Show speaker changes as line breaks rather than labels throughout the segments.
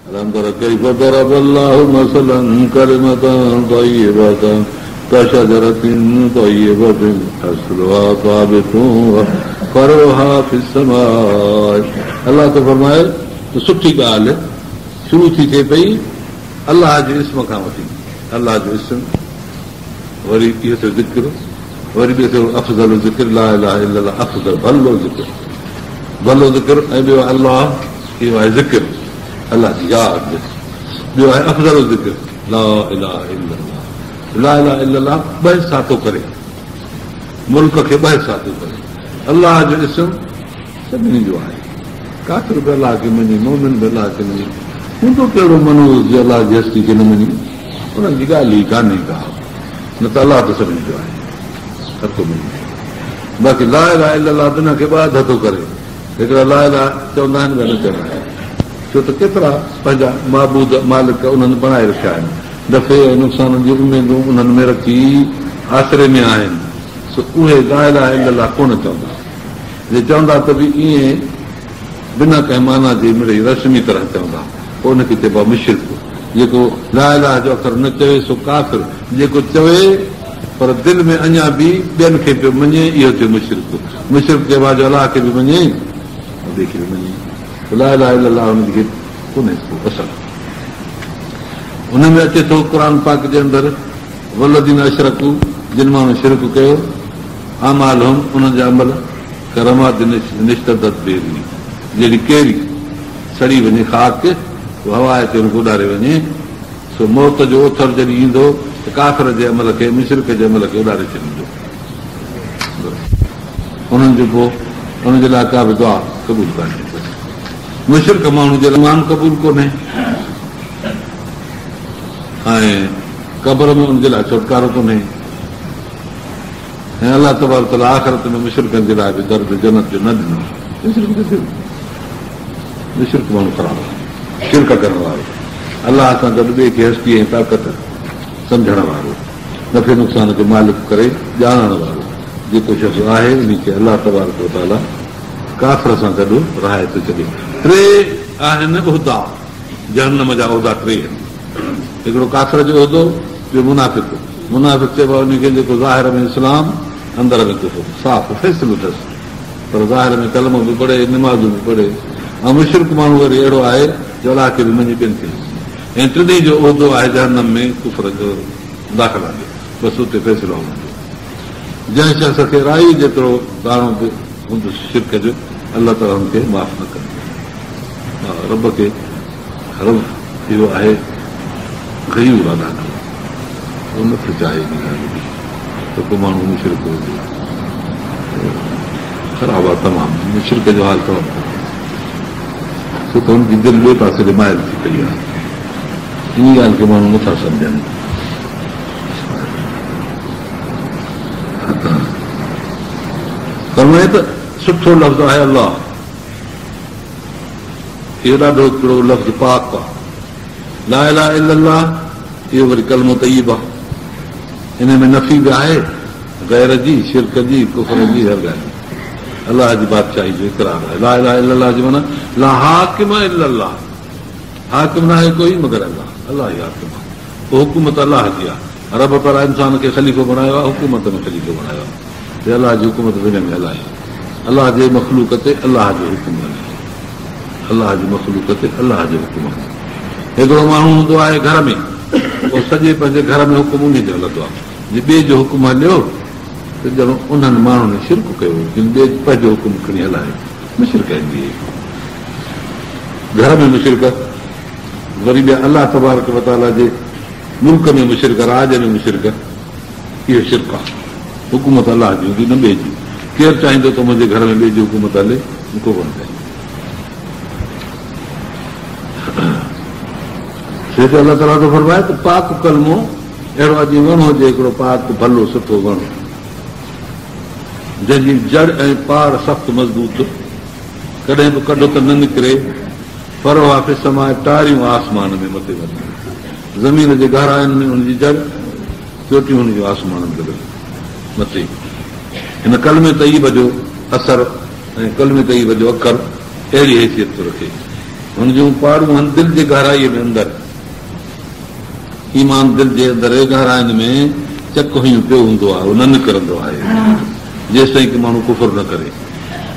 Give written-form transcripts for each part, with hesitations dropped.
ألم تر كيف ضرب الله مثلا كلمة طيبة كشجرة طيبة أصلها ثابت وفرعها في السماء. अल्लाह तो फरमाए तो सुठी ॻाल्हि शुरू थी थिए पई अल्लाह जे इस्म खां वठी. अल्लाह जो इस्म वरी इहो थियो ज़िक्र, वरी ॿियो थियो अफ़ज़ल ज़िक्र ला इलाहा इल्लल्लाह, अफ़ज़ल भलो ज़िक्र, भलो ज़िक्र, ऐं ॿियो अल्लाह, इहो आहे ज़िक्र अल्लाह जी यादि. ॿियो आहे अफ़ज़ल ज़िक्र ला इलाहा इल्लल्लाह. ला इलाहा इल्लल्लाह ॿ हिसा थो करे, मुल्क खे ॿ हिसा थो करे. अल्लाह जो इस्म सभिनी जो आहे. काफ़िर बि अलाह खे मञे, मोमिन बि अलाह खे मञे. हूंदो कहिड़ो मनोज जे अलाह जी हस्ती खे न मञे, उन्हनि जी ॻाल्हि ई कान्हे का. न त अलाह त सभिनी जो आहे, हर को मञे. बाक़ी ला इलाहा इल्लल्लाह दुनिया खे ॿ हथ थो करे. हिकिड़ा ला इलाहा चवंदा आहिनि, ॿिया न चवंदा आहिनि. छो त केतिरा पंहिंजा महबूद मालिक उन्हनि बणाए रखिया आहिनि. दफ़े ऐं नुक़सान जी उमेदूं उन्हनि में रखी आसिरे में आहिनि. उहे ला इलाहा इल्लल्लाह कोन चवंदा. जे चवंदा त बि ईअं बिना कंहिं माना जे मिड़ई रस्मी तरह चवंदा, पोइ उनखे चइबो आहे मुशिरक. जेको ला इलाहा जो अख़र न चवे सो काफ़िर, जेको चवे पर दिलि में अञा बि ॿियनि खे पियो मञे, इहो थियो मुशिरक. मुशिरक चइबो आहे जो अलाह खे बि मञे, ॿिए खे बि मञे. ला इलाहा इल्लल्लाह हुनखे कोन्हे को असर. हुन में अचे थो क़ुर पाक जे अंदरि वलदीन अशरकू, जिन माण्हू शिरक कयो, आमाल हुम, उन्हनि जा अमल करमात निश्तदत बेरी, जहिड़ी कहिड़ी सड़ी वञे ख़ाक, हवा ते हुनखे उॾारे वञे. सो मौत जो ओथर जॾहिं ईंदो त काफ़िर जे अमल खे, मुशरिक जे अमल खे उॾारे छॾींदो. उन्हनि जो पोइ उनजे लाइ का बि दुआ क़बूल कान्हे. मुशरिक माण्हू जे लाइ ईमान क़बूल कोन्हे, ऐं क़बर में उनजे लाइ छुटकारो कोन्हे. ऐं अलाह तबारक तआला आख़िरत में मुशरिकनि जे लाइ बि दर्द जन्नत जो न ॾिनो. मुशरिक माण्हू ख़राब आहे, शिरक करण वारो, अलाह सां गॾु ॿिए खे हस्ती ऐं ताक़त सम्झण वारो, नफ़े नुक़सान जो मालिक करे ॼाणण वारो. जेको शख़्स आहे उनखे अलाह तबारक तआला काफ़िर सां गॾु रहाए थो छॾे. टे आहिनि उहिदा, जहन्नम जा उहिदा टे आहिनि. हिकिड़ो काफ़िर जो उहिदो, ॿियो मुनाफ़िक. मुनाफ़िक चइबो आहे उनखे जेको ज़ाहिर में इस्लाम, अंदर में कुफर, साफ़ फ़ैसिलो अथसि, पर ज़ाहिर में कलमो बि पढ़े, निमाज़ूं बि पढ़े. ऐं मुशरिक माण्हू वरी अहिड़ो आहे जो अलाह खे बि मञे ॿियनि खे. ऐं टिनी जो उहिदो आहे जहन्नम में कुफर जो दाख़िला जो, बसि उते फ़ैसिलो हूंदो. जंहिं शख़्स खे राई जेतिरो दाणो बि हूंदो शिरक जो, अलाह ताला हुनखे माफ़ न कंदो. रब खे रब इहो आहे गयूर अदा कयो, उहो नथो चाहे त को माण्हू मुशरिक हुजे. ख़राब आहे तमामु, मुशरिक जो हाल तमामु ख़राब. छो त हुनजी दिलि ॿिए पासे ॾे माइल थी पई आहे. इन ॻाल्हि खे माण्हू नथा सम्झनि. फरमाए त सुठो लफ़्ज़ आहे अलाह. इहो ॾाढो हिकिड़ो लफ़्ज़ पाक आहे. ला इलाहा इल्लल्लाह, इहो वरी कलमो तय्यब आहे. इन में नफ़ी बि आहे, गैर जी, शिरक जी, कुफर जी, हर ॻाल्हि. अलाह जी बादशाही जो इक़रार आहे. ला इलाहा इल्लल्लाह जो माना ला हाकिम इल्लल्लाह, हाकिम न आहे कोई मगर अलाह. अलाह ई हाकिम आहे. पोइ हुकूमत अलाह जी आहे. रब पर इंसान खे ख़लीफ़ो बणायो आहे, हुकूमत में ख़लीफ़ो बणायो आहे. अलाह जी हुकूमत दुनिया में हलाए. अलाह जे मख़लूक ते अलाह जो हुकुम हले, अलाह जी मख़लूक ते अलाह जो हुकुम हले. हिकिड़ो माण्हू हूंदो आहे घर में, पोइ सॼे पंहिंजे घर में हुकुम उन जो हलंदो आहे. जे ॿिए जो हुकुम हलियो त ॼणो उन्हनि माण्हुनि ने शिरक कयो, जिन ॿिए पंहिंजो हुकुम खणी हलाए. मुशरिक आहिनि घर में मुशरिक. वरी ॿिया अलाह तबारक व तआला जे मुल्क में मुशरिक, राज में मुशरिक, इहो शिरक आहे. हुकूमत अलाह जी हूंदी, न ॿिए जी. केरु चाहींदो त मुंहिंजे घर में ॿिए जी हुकूमत हले, को कोन चाहींदो. अलाह ताला थो फरमाए त पाक कलमो अहिड़ो अॼु वण हुजे, हिकिड़ो पाक भलो सुठो वण, जंहिंजी जड़ ऐं पार सख़्तु मज़बूत, कॾहिं बि कॾो त न निकिरे. पर वापिस समाए टारियूं आसमान में मथे वञे, ज़मीन जे गहराइनि में हुनजी जड़, चोटियूं हुनजूं आसमान में मथे. हिन कलमे तय्यब जो असर ऐं कलमे तय्यब जो अखर अहिड़ी हैसियत थो रखे. हुन जूं पाड़ूं आहिनि दिलि जे गहराईअ में अंदरि, ईमान दिलि जे अंदरि गहराइनि में चक हुयूं पियो हूंदो आहे, उहो न निकिरंदो आहे जेसि ताईं की माण्हू कुफुर न करे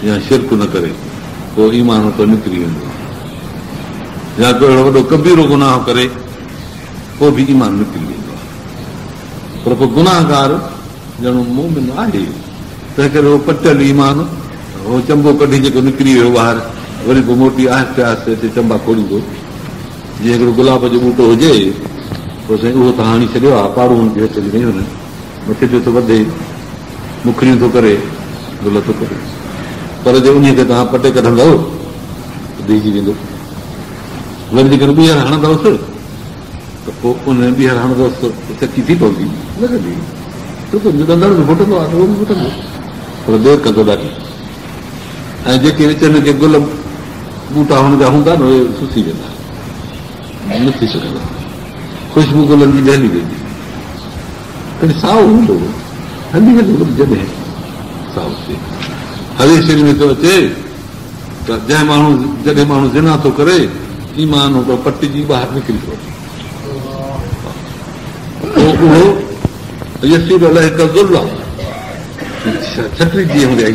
या शिरक न करे, पोइ ईमान तो निकिरी वेंदो आहे। या को अहिड़ो वॾो कबीरो गुनाह करे पोइ बि ईमान निकिरी वेंदो आहे। पर पोइ गुनाहगार ॼणो मोमिन आहे, तंहिं करे उहो पटियल ईमान, उहो चंबो कढी जेको निकिरी वियो ॿाहिरि, वरी पोइ मोटी आहिस्ते आहिस्ते हिते चंबा खोलींदो। जीअं हिकिड़ो गुलाब जो ॿूटो हुजे, पोइ साईं उहो त हाणी छॾियो आहे, पाड़ू जे हेठि ॾेई वञे, मथे जो थो वधे, मुखड़ियूं थो करे, गुल थो करे, पर जे उन खे तव्हां पटे कढंदव त ॾिजी वेंदो। वरी जेकर ॿीहर हणंदवसि त पोइ उन ॿीहर हणंदवसि त चकी थी पवंदी, न कंदी, छो त ॾंदड़ बि फुटंदो आहे त उहो बि फुटंदो, पर देरि कंदो ॾाढी। ऐं जेके विच में के गुल बूटा हुनजा हूंदा न उहे सुसी वेंदा, न थी सघंदा, ख़ुशबू गुलनि जी ॾहली वेंदी, कॾहिं साओ हूंदो हली वेंदो जॾहिं साओ थिए। हरी शरीर में थो अचे त जंहिं माण्हू जॾहिं माण्हू ज़िना थो करे, ईमान पटिजी ॿाहिरि निकिरी थो अचे, उहो यसीर अलाए हिकु ज़ुल्म आहे। छटरी जीअं हूंदी आहे,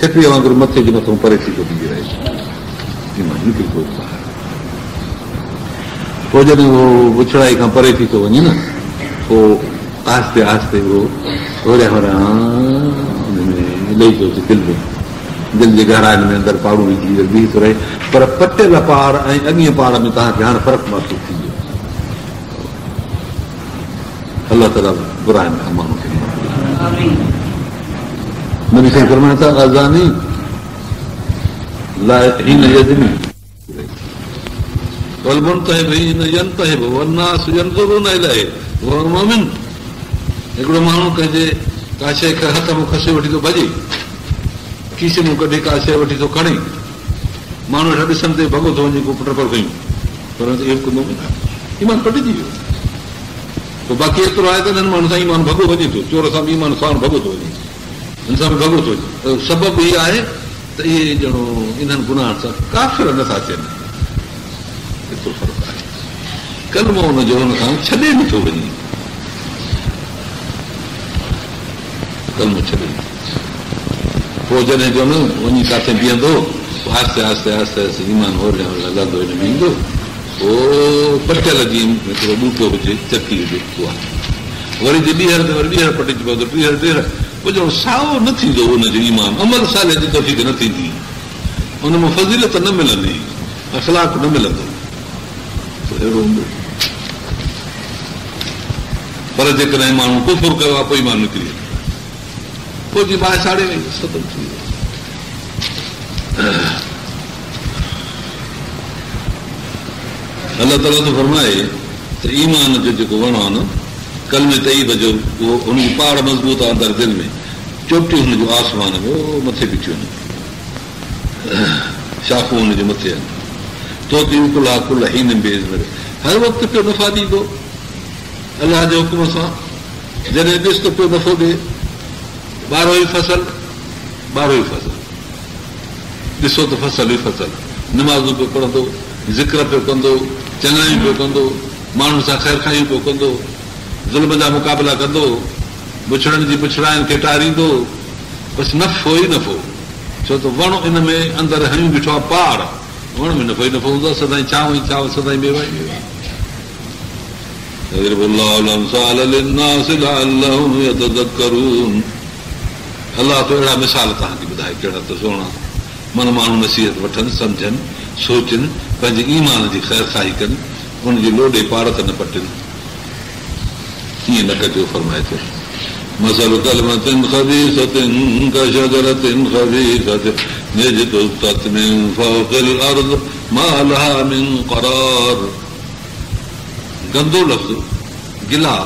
छटरीअ वांगुरु मथे जे मथां परे थी थो बीह रहे, ईमान निकिरी थो ॿाहिरि। पोइ जॾहिं उहो बुछड़ाई खां परे थी थो वञे न, पोइ आहिस्ते आहिस्ते उहो होरिया होरिया लही थो अचे दिलि जे गहराइनि में अंदरि पाड़ू विझी बीह थो रहे। पर पटियल पहाड़ ऐं अॻीअ पहाड़ में तव्हांखे हाणे फ़र्क़ु महसूसु थी वियो। अलाह ताला बुराइनि खां माण्हू खे नबी साईं फरमाइनि था, अज़ानी लाइ हिन यज़नी हिकिड़ो माण्हू कंहिंजे का शइ हथ में खसे वठी थो भॼे, खीसे मूं कढी का शइ वठी थो खणे, माण्हू हेठि ॾिसण ते भॻो थो वञे, को पुट पर कयूं, पर ईमान पटिजी वियो। पोइ बाक़ी एतिरो आहे त हिननि माण्हू सां ईमान भॻो वञे थो, चोर सां बि ईमान साण भॻो थो वञे, हिन सां बि भॻो थो वञे। सबबु इहो आहे त इहे ॼणो इन्हनि गुनाहनि सां काफ़िर नथा थियनि, एतिरो फ़र्क़ु आहे। कलमो हुनजो हुन खां छॾे नथो वञे, कलमो छॾे, पोइ जॾहिं जो न वञी किथे बीहंदो, आहिस्ते आहिस्ते आहिस्ते आहिस्ते ईमान होरिया होरिया लॻंदो हिन में ईंदो, पोइ पटियल जीअं हिकिड़ो ॿूटो हुजे, चकी हुजे, उहा वरी जे ॿीहर ते वरी ॿीहर पटिजी पवंदो, ॿीहर पोइ ॼणो साओ न थींदो हुनजो ईमान, अमल साले जी तौफ़ीक़ न थींदी, हुन में फज़ीलत न मिलंदी, अख़लाक न मिलंदो, अहिड़ो हूंदो। पर जेकॾहिं माण्हू कुफुर कयो आहे, पोइ ईमान निकिरी वेंदो, पोइ जी बाहि साड़े वई, ख़तमु थी वियो। अलाह ताला थो फरमाए त ईमान जो जेको वण आहे न, कलमे तईब जो, उहो हुनजी पहाड़ मज़बूत आहे अंदरि दिलि में, चोटियूं हुनजो आसमान में मथे पिचियूं आहिनि, शाखूं हुनजे मथे आहिनि, तो कुला कुल हीन बेज़ में हर वक़्तु पियो नफ़ा ॾींदो अलाह जे हुकुम सां। जॾहिं ॾिस त पियो नफ़ो ॾिए, ॿारहों ई फसल, ॾिसो त फसल ई फसल, निमाज़ूं पियो पढ़ंदो, ज़िक्र पियो कंदो, चङायूं पियो कंदो, माण्हुनि सां ख़ैर खायूं पियो कंदो, ज़ुल्म जा मुक़ाबिला कंदो, बुछड़नि जी पुछड़ाइनि खे टारींदो, बसि नफ़ो ई नफ़ो। छो त वण इन में अंदरि हयूं बीठो आहे, पहाड़, वण में नफ़ो ई नफ़ो हूंदो आहे, सदाईं छांव ई छांव, सदाईं मेवा ई मेवा। अलाह तो अहिड़ा मिसाल तव्हांखे ॿुधाए कहिड़ा त सुहिणा, मन माण्हू नसीहत वठनि, सम्झनि, सोचनि, पंहिंजे ईमान जी ख़ैर खाई कनि, हुनजी लोॾे पार त न पटनि। ईअं न कजो, फरमाए थो मसल कलमतिन ख़बीसतिन कशजरतिन ख़बीसतिन यजतुत मिन फ़ौक़िल अर्ज़ मा लहा मिन क़रार। गंदो लफ़्ज़, गिला,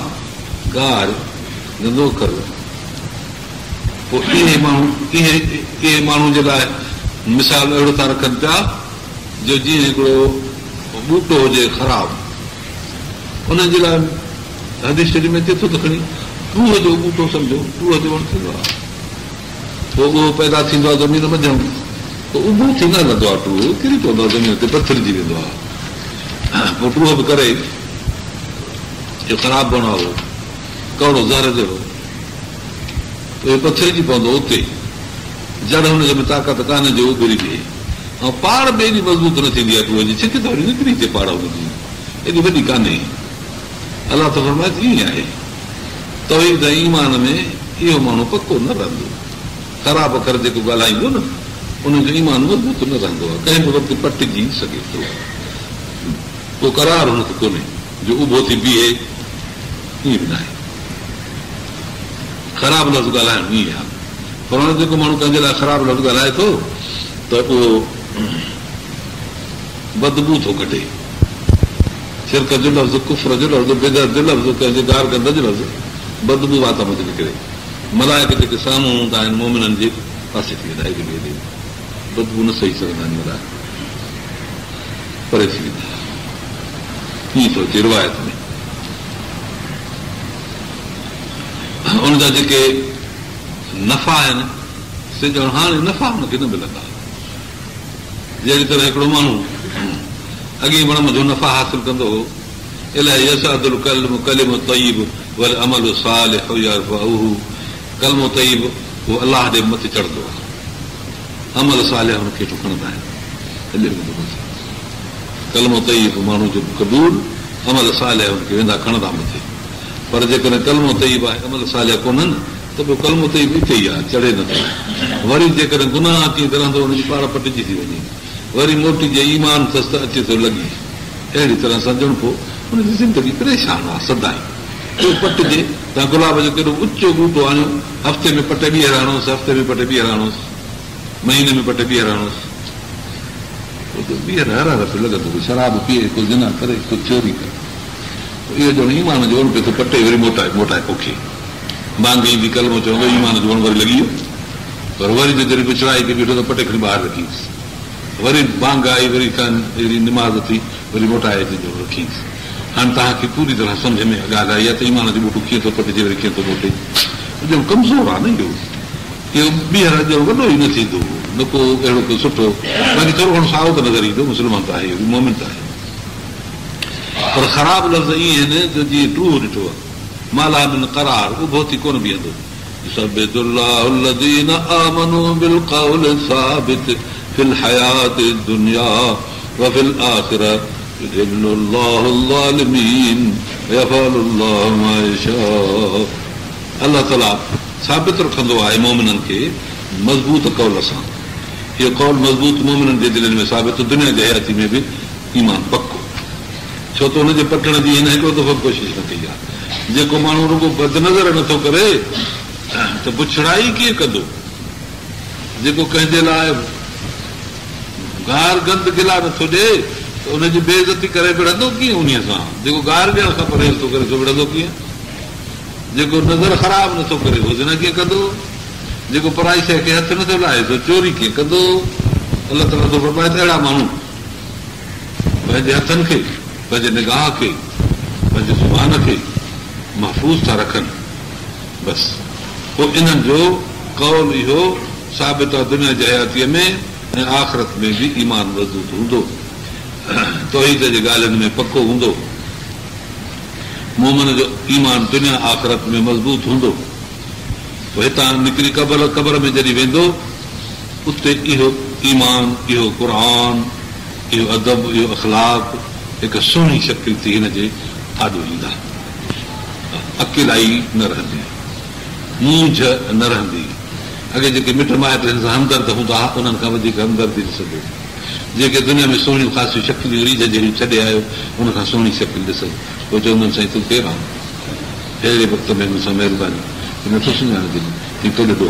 गार, गंदो कर, पोइ इहे माण्हू जे लाइ मिसाल अहिड़ो था रखनि पिया जो जीअं हिकिड़ो ॿूटो हुजे ख़राब, उन्हनि जे लाइ हदीस शरीफ़ में थिए थो त खणी टूह जो ॿूटो सम्झो, टूह जो वण थींदो आहे, पोइ उहो पैदा थींदो आहे ज़मीन मझूं, उभो थी न रहंदो आहे टूह किरी पवंदो आहे ज़मीन ते पथरजी वेंदो आहे पोइ टूह बि करे जो ख़राब बणो हो कहिड़ो ज़हर जहिड़ो इहो पथरजी पवंदो उते जड़ हुनजे में ताक़त कान्हे जो उभरी थिए ऐं पाड़ बि एॾी मज़बूत न थींदी आहे टूह जी छिक त वरी निकिरी थिए पाड़ हुनजी एॾी वॾी कान्हे अलाह त फरमाए ईअं आहे तौहीद ऐं ईमान में इहो माण्हू पको न रहंदो ख़राब अखर जेको ॻाल्हाईंदो न उनजो ईमान मज़बूत न रहंदो आहे कंहिं बि वक़्तु पटिजी सघे थो को करार हुनखे कोन्हे जो उभो थी बीहे ईअं बि न आहे ख़राब लफ़्ज़ ॻाल्हाइणु ईअं आहे पर हाणे जेको माण्हू कंहिंजे लाइ ख़राब लफ़्ज़ ॻाल्हाए थो त उहो बदबू थो कढे शिरक जो लफ़्ज़ कुफर जो लफ़्ज़ बेदर जो लफ़्ज़ कंहिंजे गार गंद जो लफ़्ज़ बदबू वाता में निकिरे मलाइक जेके साम्हूं हूंदा आहिनि मोमिननि जे पासे थी वेंदा आहिनि बदबू न सही सघंदा आहिनि मलाइक परे थी वेंदा ईअं थो अचे रिवायत में उनजा जेके नफ़ा आहिनि से ॼण हाणे नफ़ा हुनखे न मिलंदा जहिड़ी तरह हिकिड़ो माण्हू अॻे वणम जो नफ़ा हासिल कंदो हो इलाही यसादुल कलिम तय्यिब वल अमल सालिह यरफउहु कलमो तय्यिब उहो अलाह जे मथे चढ़ंदो आहे अमल सालिह हुनखे खणंदा आहिनि कलमो तय्यिब माण्हू जो क़बूल अमल सालिह हुनखे वेंदा खणंदा मथे पर जेकॾहिं कलमो तय्यिब आहे अमल सालिह कोन्हनि त पोइ कलमो तय्यिब हिते ई आहे चढ़े नथो वरी जेकॾहिं गुनाह अची रहंदो हुनजी पाण पटिजी थी वञे वरी मोटी जे ईमान अथसि त अचे थो लॻे अहिड़ी तरह सां ॼण पोइ हुनजी ज़िंदगी परेशान आहे सदाई पटिजे तव्हां गुलाब जो केॾो उचो ॿूटो आणियो हफ़्ते में पटे ॿीहर हणोसि हफ़्ते में पटे ॿीहर हणोसि महीने में पटे ॿीहर हणोसि ॿीहर हर हर पियो लॻंदो शराब पीए को जिना करे को चोरी करे इहो ॼण ईमान जो वण पियो थो पटे वरी मोटाए पोखे बांग ईंदी कलमो चवंदो ईमान जो वण वरी लॻी वियो पर वरी जो जॾहिं पिछड़ाई खे बीठो त पटे खणी ॿाहिरि रखीसि वरी बांग आई वरी अहिड़ी निमाज़ थी वरी मोटाए रखीसि हाणे तव्हांखे पूरी तरह सम्झ में ॻाल्हि आई आहे त ईमान जो ॿूटो कीअं थो पटिजे वरी कीअं थो मोटे ॼण कमज़ोर आहे न इहो ॿीहर ॼण वॾो ई न थींदो न को अहिड़ो को सुठो बाक़ी थोरो घणो साओ त नज़र ईंदो मुस्लमान त आहे मोमिन त आहे पर ख़राब लफ़्ज़ ईअं आहिनि त जीअं टूह ॾिठो आहे माला बिन करार उभो थी कोन बीहंदो फिल हयात दुनिया व फिल आखिरह युदिल्लु अल्लाहु ज़ालिमीन यफ़अलु अल्लाहु मा यशाअ अल्लाह ताला साबित रखंदो आहे मोमिननि खे मज़बूत कौल सां इहो कौल मज़बूत मोमिननि जे दिलनि में साबित दुनिया जी हयाती में बि ईमान पको छो त हुनजे पटण जी हिन हिकिड़ो दफ़ो कोशिशि न कई आहे जेको माण्हू रुगो बदनज़र नथो करे त पुछड़ाई कीअं कंदो जेको कंहिंजे लाइ गार गंद गिला नथो ॾिए त हुनजी बेइज़ती करे विढ़ंदो कीअं उन सां जेको गार ॾियण खां परहेज़ थो करे थो विढ़ंदो कीअं जेको नज़र ख़राब नथो करे उहो ज़िना कीअं कंदो जेको पराई शइ खे हथ नथो लाहे थो चोरी कीअं कंदो अलाह ताला थो फरमाए त अहिड़ा माण्हू पंहिंजे हथनि खे पंहिंजे निगाह खे पंहिंजे ज़ुबान खे महफ़ूज़ था रखनि बसि पोइ इन्हनि जो कौल इहो साबित आहे दुनिया जी हयातीअ में ऐं आख़िरत में बि ईमान मज़बूत हूंदो तौहीद जी ॻाल्हियुनि में पको हूंदो मोमिन जो ईमान दुनिया आख़िरत में मज़बूत हूंदो पोइ हितां निकिरी क़बर में जॾहिं वेंदो उते इहो ईमान इहो क़ुर इहो अदब इहो अख़लाक हिकु सुहिणी शकिल थी हिनजे आॾो ईंदा अकेलाई न रहंदी मूंझ न रहंदी अॻे जेके मिट माइट हिन सां हमदर्द हूंदा हुआ उन्हनि खां वधीक हमदर्दी ॾिसंदो जेके दुनिया में सुहिणियूं ख़ासियूं शकिलियूं रीझ जहिड़ियूं छॾे आयो उन खां सुहिणी शकिल ॾिसंदो पोइ चवंदुमि साईं तूं केरु आहे अहिड़े वक़्त में मूंसां महिरबानी नथो सुञाणे हीउ तो ॾिठो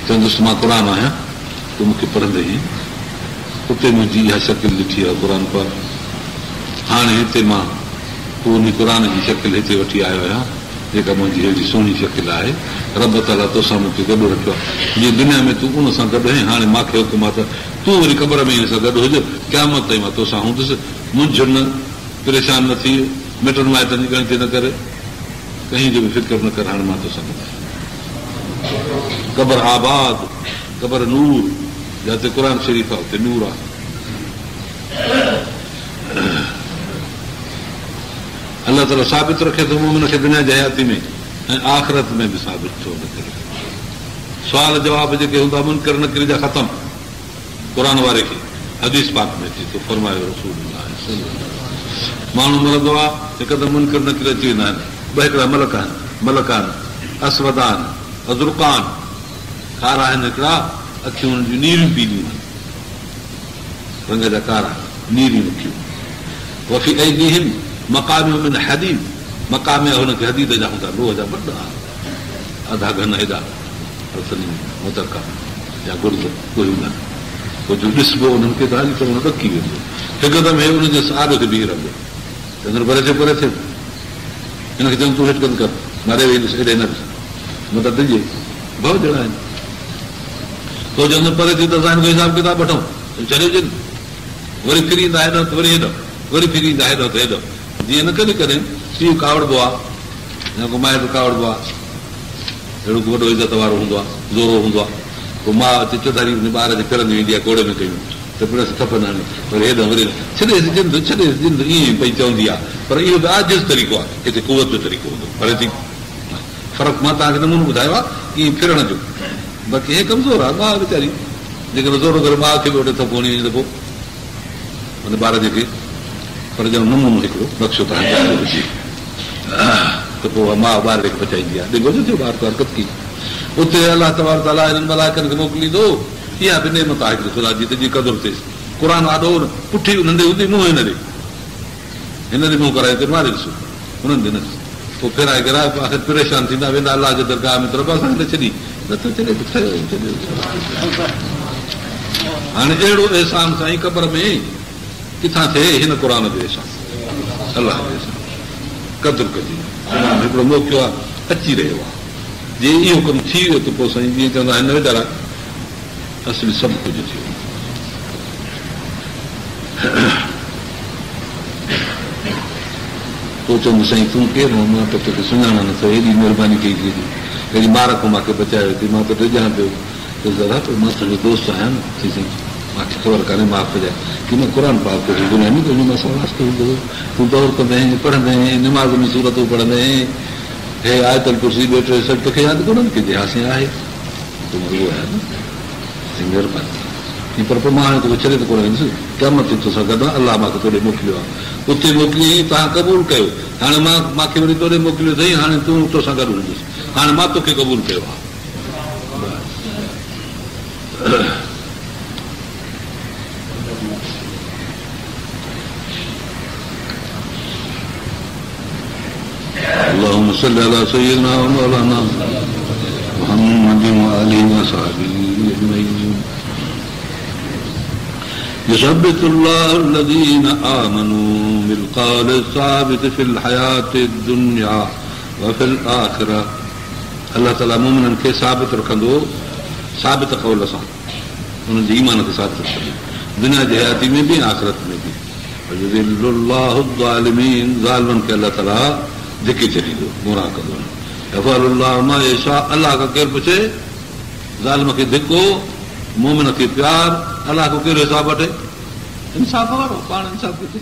चवंदुसि मां क़ुर आहियां तूं मूंखे पढ़ंदे उते मुंहिंजी इहा शकिल ॾिठी आहे क़ुर पर हाणे हिते मां उन क़ुर जी शकिल हिते वठी आयो आहियां जेका मुंहिंजी अहिड़ी सुहिणी शकिल आहे रब ताला तोसां मूंखे गॾु रखियो आहे जीअं दुनिया में तूं उन सां गॾु आहीं हाणे मूंखे हुकुम आहे त तूं वरी क़बर में हिन सां गॾु हुज क़यामत ताईं मां तोसां हूंदुसि मुंझ न परेशान न थी मिटनि माइटनि जी ॻणती न करे कहीं जो बि फिक्र न कर हाणे मां तोसां गॾु क़बर आबाद क़बर नूर जिते क़ुर शरीफ़ आहे उते नूर आहे। अलाह ताला साबित रखे थो मोमिन खे दुनिया जी हयाती में ऐं आख़िरत में बि साबित थो रखे। सुवाल जवाब जेके हूंदा मुनकर नकीर जा ख़तम क़ुर वारे खे हदीस पाक में अचे थो फरमायो रसूल माण्हू मरंदो आहे हिकदमि मुनकर नकीर अची वेंदा आहिनि। ॿ हिकिड़ा मलक आहिनि असवदान अज़रुकान कारा आहिनि हिकिड़ा अखियूं जूं नीरियूं पीलियूं रंग जा कारा नीरियूं अखियूं वफ़ी ऐदीहिम मक़ामियूं मिन हदीद मक़ाम हुनखे हदीद जा हूंदा लोह जा वॾा आधा घन हेॾा मुतरका या गुर्द कोई हूंदा पोइ जो ॾिसबो उन्हनि खे त हली त उन ॾकी वेंदो हिकदमि हे उनजे साध ते बीह रहंदो चंद्र परे थिए हिनखे चवनि तूं हेठि कंद कर मारे वेही ॾिस हेॾे न ॾिस मतिलबु ॾिजे भउ जहिड़ा आहिनि। पोइ चवंदो परे थी त असां हिनजो हिसाब किताब वठूं छॾे ॾियनि वरी फिरी ईंदा हेॾो त वरी हेॾो वरी फिरी ईंदा हेॾो त हेॾो जीअं न कॾहिं कॾहिं पीउ कावड़बो आहे या को माइट कावड़बो आहे अहिड़ो वॾो इज़त वारो हूंदो आहे ज़ोरो हूंदो आहे पोइ माउ अचे चौधारी ॿार खे फिरंदी वेंदी आहे कोड़े में कयूं त पिणसि थपंदा आहिनि वरी हेॾो वरी छॾेसि जिंद ईअं ई पई चवंदी आहे पर इहो बि आजिज़ तरीक़ो आहे हिते कुवत जो तरीक़ो हूंदो पर थी फ़र्क़ु मां तव्हांखे नमूनो ॿुधायो आहे ईअं फिरण जो बाक़ी हे कमज़ोर आहे माउ वीचारी जेकॾहिं ज़ोरो करे माउ खे बि ओॾे थपो वञे त पोइ हुन ॿार जेके पर ॼण नमूनो हिकिड़ो नक्शो तव्हांखे त पोइ माउ ॿार खे बचाईंदी आहे ॾिघो थियो ॿार त हरकत की उते अलाह तबारक ताला हिननि मलाइकनि खे मोकिलींदो इहा बि नेमत आहे हिकिड़ी ख़ुदा जी तुंहिंजी क़दुरु थिएसि क़ुर आॾो पुठी नंढे हूंदी मुंहुं हिन ॾे मुंहुं कराए त मारे ॾिसो हुननि ॾे न ॾिस पोइ फेराए घराए आख़िर परेशान थींदा वेंदा अलाह जे दरगाह में तरफ़ असांखे न छॾी नथो छॾे हाणे अहिड़ो अहसान साईं क़बर में किथां थिए हिन क़ुर जो अहसान अलाह जो अहसान क़दुरु कजे हिकिड़ो मौक़ो आहे अची रहियो आहे जे इहो कमु थी वियो त पोइ साईं जीअं चवंदा आहिनि न वीचारा असली सभु कुझु थियो पोइ चवंदो साईं तूं केरु मां त तोखे सुञाणा नथो हेॾी महिरबानी कई थी हेॾी मार खां मूंखे बचायो थी मां त ॾिजां पियो त ज़रा मां तुंहिंजो दोस्त आहियां न थी साईं मूंखे ख़बर कान्हे माफ़ कजाए की मां क़ुर पाक खे गुनाह न तुंहिंजो मां सवास हूंदो तूं दौर कंदे पढ़ंदे निमाज़ में सूरतूं पढ़ंदे हे आयतल कुर्सी वेठो सभु तोखे यादि कोन्हनि की हासिल आहे तूं उहो आहे न महिरबानी पर पोइ मां हाणे तोखे छॾे त कोन ईंदुसि कमु थी तोसां गॾु अलाह मूंखे तोॾे मोकिलियो आहे उते मोकिलियईं तव्हां क़बूल कयो हाणे मूंखे वरी तोॾे मोकिलियो अथई हाणे तूं तोसां गॾु हूंदुसि हाणे मां तोखे क़बूल कयो आहे اللهم صل على سيدنا ومولانا محمد وآله وصحبه أجمعين يثبت الله الذين آمنوا بالقول الثابت في الحياة الدنيا وفي الآخرة الله تعالى مومنن کي ثابت رکندو ثابت قول سان ان جي ایمان کي ثابت رکندو دنيا جي حياتي ۾ بي آخرت ۾ بي ويذل الله الظالمين ظالمن کي الله تعالى धिके छॾींदो गुनाह कंदो यफ़अलु अल्लाहु मा यशा अलाह खां केरु पुछे ज़ालिम खे धिको मोमिन खे प्यार अलाह खां कहिड़ो हिसाब वठे इंसाफ़ वारो पाण इंसाफ़ किथे